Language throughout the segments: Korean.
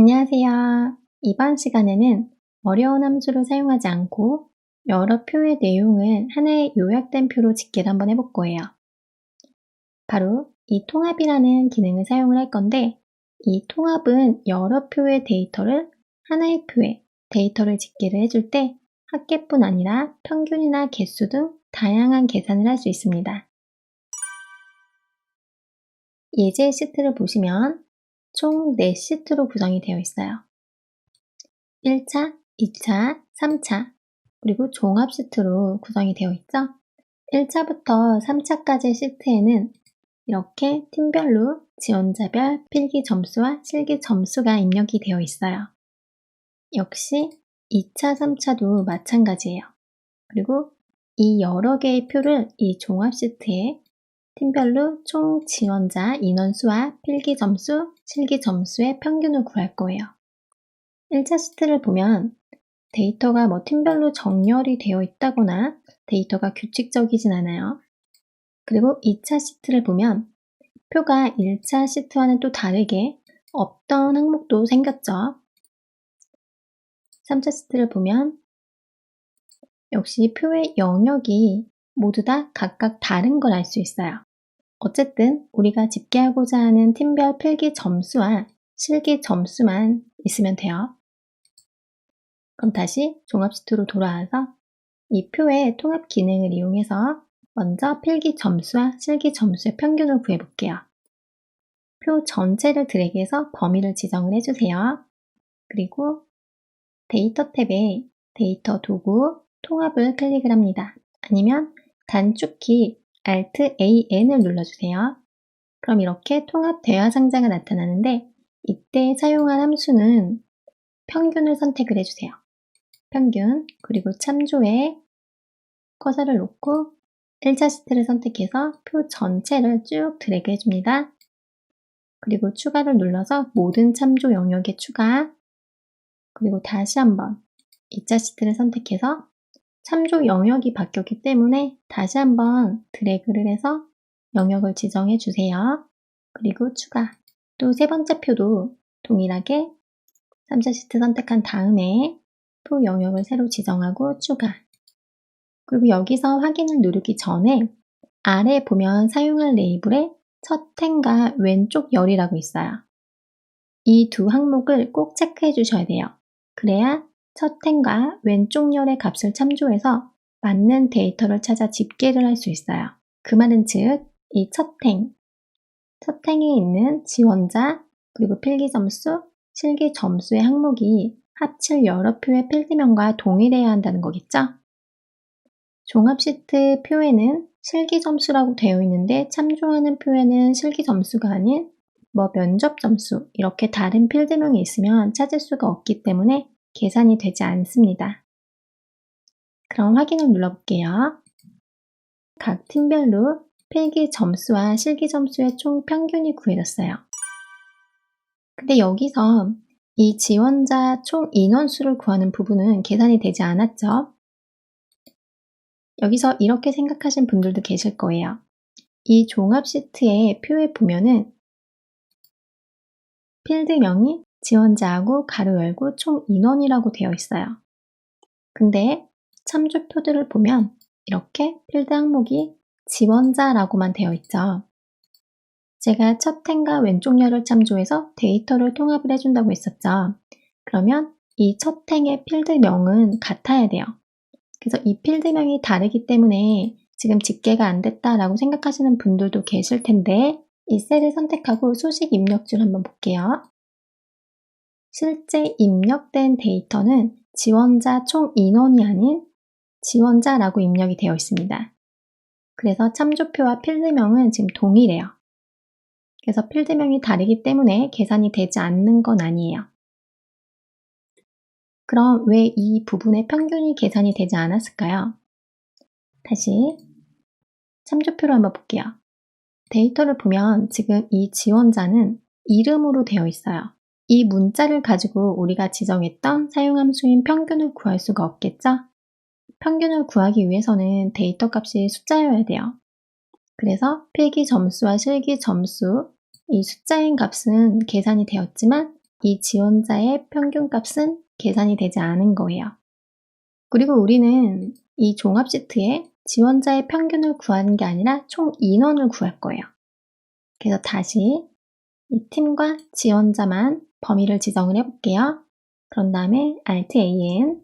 안녕하세요. 이번 시간에는 어려운 함수를 사용하지 않고 여러 표의 내용을 하나의 요약된 표로 집계를 한번 해볼 거예요. 바로 이 통합이라는 기능을 사용을 할 건데, 이 통합은 여러 표의 데이터를 하나의 표에 데이터를 집계를 해줄 때 합계뿐 아니라 평균이나 개수 등 다양한 계산을 할 수 있습니다. 예제 시트를 보시면 총 4시트로 구성이 되어 있어요. 1차, 2차, 3차, 그리고 종합 시트로 구성이 되어 있죠. 1차부터 3차까지의 시트에는 이렇게 팀별로 지원자별 필기 점수와 실기 점수가 입력이 되어 있어요. 역시 2차, 3차도 마찬가지예요. 그리고 이 여러 개의 표를 이 종합 시트에 팀별로 총 지원자 인원수와 필기 점수, 실기 점수의 평균을 구할 거예요. 1차 시트를 보면 데이터가 팀별로 정렬이 되어 있다거나 데이터가 규칙적이진 않아요. 그리고 2차 시트를 보면 표가 1차 시트와는 또 다르게 없던 항목도 생겼죠. 3차 시트를 보면 역시 표의 영역이 모두 다 각각 다른 걸 알 수 있어요. 어쨌든 우리가 집계하고자 하는 팀별 필기 점수와 실기 점수만 있으면 돼요. 그럼 다시 종합 시트로 돌아와서 이 표의 통합 기능을 이용해서 먼저 필기 점수와 실기 점수의 평균을 구해볼게요. 표 전체를 드래그해서 범위를 지정을 해주세요. 그리고 데이터 탭에 데이터 도구 통합을 클릭을 합니다. 아니면 단축키 Alt+AN을 눌러주세요. 그럼 이렇게 통합 대화 상자가 나타나는데, 이때 사용할 함수는 평균을 선택을 해주세요. 평균, 그리고 참조에 커서를 놓고 1차 시트를 선택해서 표 전체를 쭉 드래그 해줍니다. 그리고 추가를 눌러서 모든 참조 영역에 추가, 그리고 다시 한번 2차 시트를 선택해서 참조 영역이 바뀌었기 때문에 다시 한번 드래그를 해서 영역을 지정해 주세요. 그리고 추가. 또 세 번째 표도 동일하게 3차 시트 선택한 다음에 표 영역을 새로 지정하고 추가. 그리고 여기서 확인을 누르기 전에 아래 보면 사용할 레이블에 첫 행과 왼쪽 열이라고 있어요. 이 두 항목을 꼭 체크해 주셔야 돼요. 그래야 첫 행과 왼쪽 열의 값을 참조해서 맞는 데이터를 찾아 집계를 할 수 있어요. 그 말은 즉, 이 첫 행에 있는 지원자, 그리고 필기 점수, 실기 점수의 항목이 합칠 여러 표의 필드명과 동일해야 한다는 거겠죠? 종합 시트 표에는 실기 점수라고 되어 있는데 참조하는 표에는 실기 점수가 아닌 면접 점수 이렇게 다른 필드명이 있으면 찾을 수가 없기 때문에 계산이 되지 않습니다. 그럼 확인을 눌러볼게요. 각 팀별로 필기 점수와 실기 점수의 총 평균이 구해졌어요. 근데 여기서 이 지원자 총 인원수를 구하는 부분은 계산이 되지 않았죠? 여기서 이렇게 생각하신 분들도 계실 거예요. 이 종합 시트의 표에 보면은 필드명이 지원자하고 가로 열고 총 인원이라고 되어 있어요. 근데 참조표들을 보면 이렇게 필드 항목이 지원자라고만 되어 있죠. 제가 첫 행과 왼쪽 열을 참조해서 데이터를 통합을 해준다고 했었죠. 그러면 이 첫 행의 필드명은 같아야 돼요. 그래서 이 필드명이 다르기 때문에 지금 집계가 안 됐다라고 생각하시는 분들도 계실 텐데, 이 셀을 선택하고 수식 입력줄 한번 볼게요. 실제 입력된 데이터는 지원자 총 인원이 아닌 지원자라고 입력이 되어 있습니다. 그래서 참조표와 필드명은 지금 동일해요. 그래서 필드명이 다르기 때문에 계산이 되지 않는 건 아니에요. 그럼 왜 이 부분의 평균이 계산이 되지 않았을까요? 다시 참조표로 한번 볼게요. 데이터를 보면 지금 이 지원자는 이름으로 되어 있어요. 이 문자를 가지고 우리가 지정했던 사용함수인 평균을 구할 수가 없겠죠? 평균을 구하기 위해서는 데이터 값이 숫자여야 돼요. 그래서 필기 점수와 실기 점수, 이 숫자인 값은 계산이 되었지만 이 지원자의 평균값은 계산이 되지 않은 거예요. 그리고 우리는 이 종합 시트에 지원자의 평균을 구하는 게 아니라 총 인원을 구할 거예요. 그래서 다시 이 팀과 지원자만 범위를 지정을 해볼게요. 그런 다음에 Alt+AN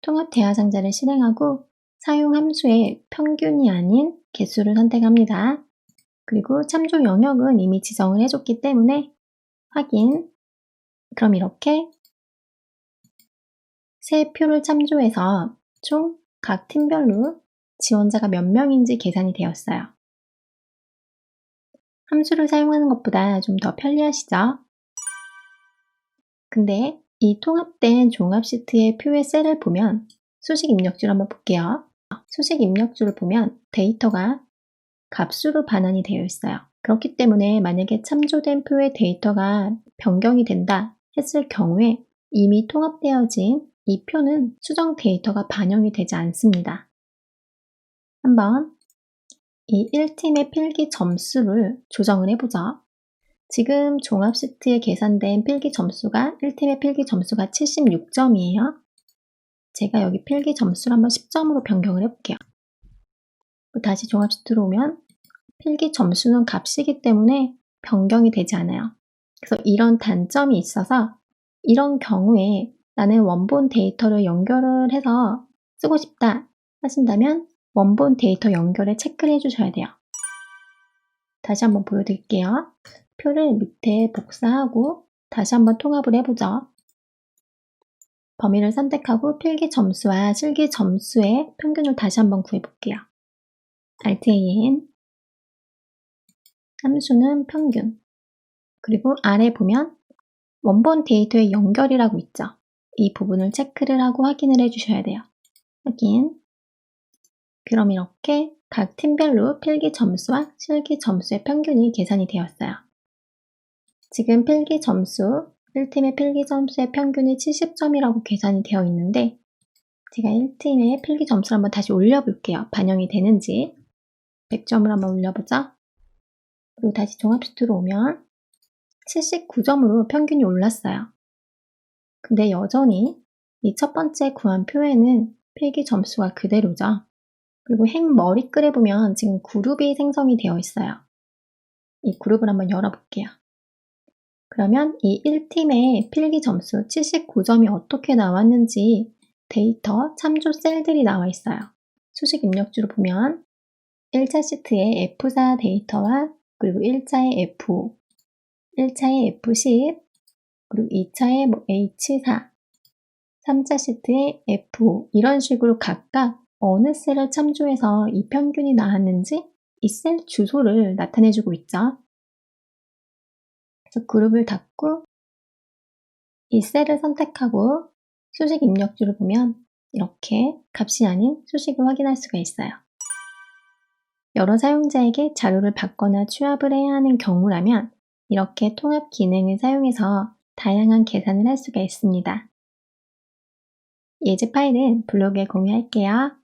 통합 대화 상자를 실행하고 사용 함수의 평균이 아닌 개수를 선택합니다. 그리고 참조 영역은 이미 지정을 해줬기 때문에 확인. 그럼 이렇게 세 표를 참조해서 총 각 팀별로 지원자가 몇 명인지 계산이 되었어요. 함수를 사용하는 것보다 좀 더 편리하시죠? 근데 이 통합된 종합 시트의 표의 셀을 보면 수식 입력줄을 한번 볼게요. 수식 입력줄을 보면 데이터가 값수로 반환이 되어 있어요. 그렇기 때문에 만약에 참조된 표의 데이터가 변경이 된다 했을 경우에 이미 통합되어진 이 표는 수정 데이터가 반영이 되지 않습니다. 한번 이 1팀의 필기 점수를 조정을 해보죠. 지금 종합 시트에 계산된 필기 점수가 1팀의 필기 점수가 76점이에요. 제가 여기 필기 점수를 한번 10점으로 변경을 해볼게요. 다시 종합 시트로 오면 필기 점수는 값이기 때문에 변경이 되지 않아요. 그래서 이런 단점이 있어서 이런 경우에 나는 원본 데이터를 연결을 해서 쓰고 싶다 하신다면 원본 데이터 연결에 체크를 해주셔야 돼요. 다시 한번 보여드릴게요. 표를 밑에 복사하고 다시 한번 통합을 해보죠. 범위를 선택하고 필기 점수와 실기 점수의 평균을 다시 한번 구해볼게요. Alt+AN 함수는 평균. 그리고 아래 보면 원본 데이터의 연결이라고 있죠. 이 부분을 체크를 하고 확인을 해주셔야 돼요. 확인. 그럼 이렇게 각 팀별로 필기 점수와 실기 점수의 평균이 계산이 되었어요. 지금 필기 점수, 1팀의 필기 점수의 평균이 70점이라고 계산이 되어 있는데 제가 1팀의 필기 점수를 한번 다시 올려볼게요. 반영이 되는지. 100점을 한번 올려보죠. 그리고 다시 종합 시트로 오면 79점으로 평균이 올랐어요. 근데 여전히 이 첫 번째 구한 표에는 필기 점수가 그대로죠. 그리고 행 머리글에 보면 지금 그룹이 생성이 되어 있어요. 이 그룹을 한번 열어볼게요. 그러면 이 1팀의 필기 점수 79점이 어떻게 나왔는지 데이터 참조 셀들이 나와 있어요. 수식 입력줄을 보면 1차 시트의 F4 데이터와 그리고 1차의 F5, 1차의 F10, 그리고 2차의 H4, 3차 시트의 F5 이런 식으로 각각 어느 셀을 참조해서 이 평균이 나왔는지 이 셀 주소를 나타내주고 있죠. 그래서 그룹을 닫고 이 셀을 선택하고 수식 입력줄을 보면 이렇게 값이 아닌 수식을 확인할 수가 있어요. 여러 사용자에게 자료를 받거나 취합을 해야 하는 경우라면 이렇게 통합 기능을 사용해서 다양한 계산을 할 수가 있습니다. 예제 파일은 블로그에 공유할게요.